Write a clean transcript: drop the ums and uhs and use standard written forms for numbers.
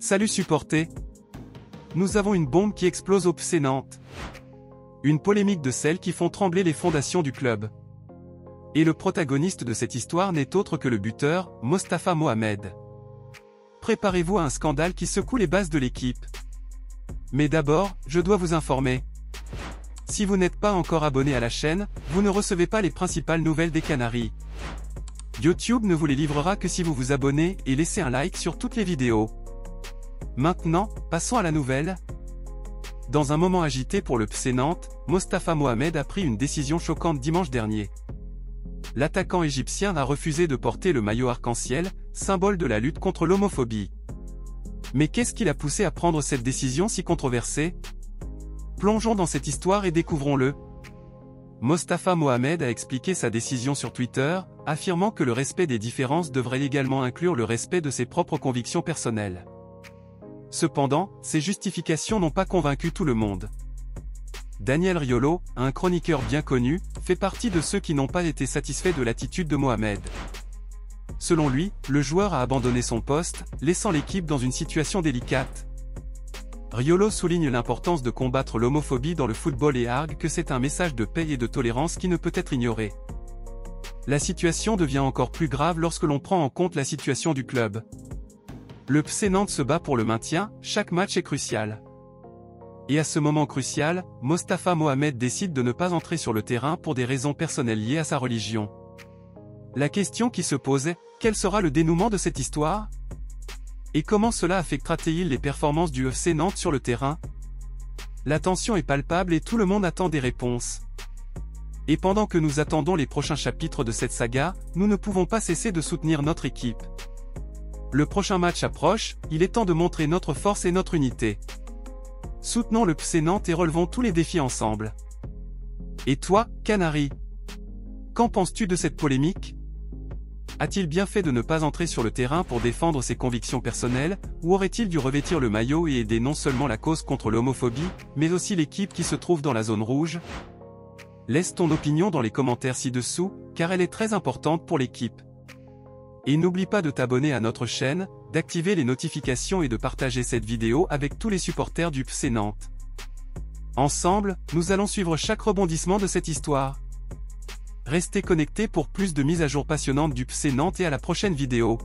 Salut supporters. Nous avons une bombe qui explose au FC Nantes. Une polémique de celles qui font trembler les fondations du club. Et le protagoniste de cette histoire n'est autre que le buteur, Mostafa Mohamed. Préparez-vous à un scandale qui secoue les bases de l'équipe. Mais d'abord, je dois vous informer. Si vous n'êtes pas encore abonné à la chaîne, vous ne recevez pas les principales nouvelles des Canaries. YouTube ne vous les livrera que si vous vous abonnez et laissez un like sur toutes les vidéos. Maintenant, passons à la nouvelle. Dans un moment agité pour le FC Nantes, Mostafa Mohamed a pris une décision choquante dimanche dernier. L'attaquant égyptien a refusé de porter le maillot arc-en-ciel, symbole de la lutte contre l'homophobie. Mais qu'est-ce qui l'a poussé à prendre cette décision si controversée? Plongeons dans cette histoire et découvrons-le. Mostafa Mohamed a expliqué sa décision sur Twitter, affirmant que le respect des différences devrait également inclure le respect de ses propres convictions personnelles. Cependant, ces justifications n'ont pas convaincu tout le monde. Daniel Riolo, un chroniqueur bien connu, fait partie de ceux qui n'ont pas été satisfaits de l'attitude de Mohamed. Selon lui, le joueur a abandonné son poste, laissant l'équipe dans une situation délicate. Riolo souligne l'importance de combattre l'homophobie dans le football et argue que c'est un message de paix et de tolérance qui ne peut être ignoré. La situation devient encore plus grave lorsque l'on prend en compte la situation du club. Le FC Nantes se bat pour le maintien, chaque match est crucial. Et à ce moment crucial, Mostafa Mohamed décide de ne pas entrer sur le terrain pour des raisons personnelles liées à sa religion. La question qui se pose est, quel sera le dénouement de cette histoire? Et comment cela affectera-t-il les performances du FC Nantes sur le terrain? La tension est palpable et tout le monde attend des réponses. Et pendant que nous attendons les prochains chapitres de cette saga, nous ne pouvons pas cesser de soutenir notre équipe. Le prochain match approche, il est temps de montrer notre force et notre unité. Soutenons le FC Nantes et relevons tous les défis ensemble. Et toi, Canaries? Qu'en penses-tu de cette polémique? A-t-il bien fait de ne pas entrer sur le terrain pour défendre ses convictions personnelles, ou aurait-il dû revêtir le maillot et aider non seulement la cause contre l'homophobie, mais aussi l'équipe qui se trouve dans la zone rouge? Laisse ton opinion dans les commentaires ci-dessous, car elle est très importante pour l'équipe. Et n'oublie pas de t'abonner à notre chaîne, d'activer les notifications et de partager cette vidéo avec tous les supporters du FC Nantes. Ensemble, nous allons suivre chaque rebondissement de cette histoire. Restez connectés pour plus de mises à jour passionnantes du FC Nantes et à la prochaine vidéo.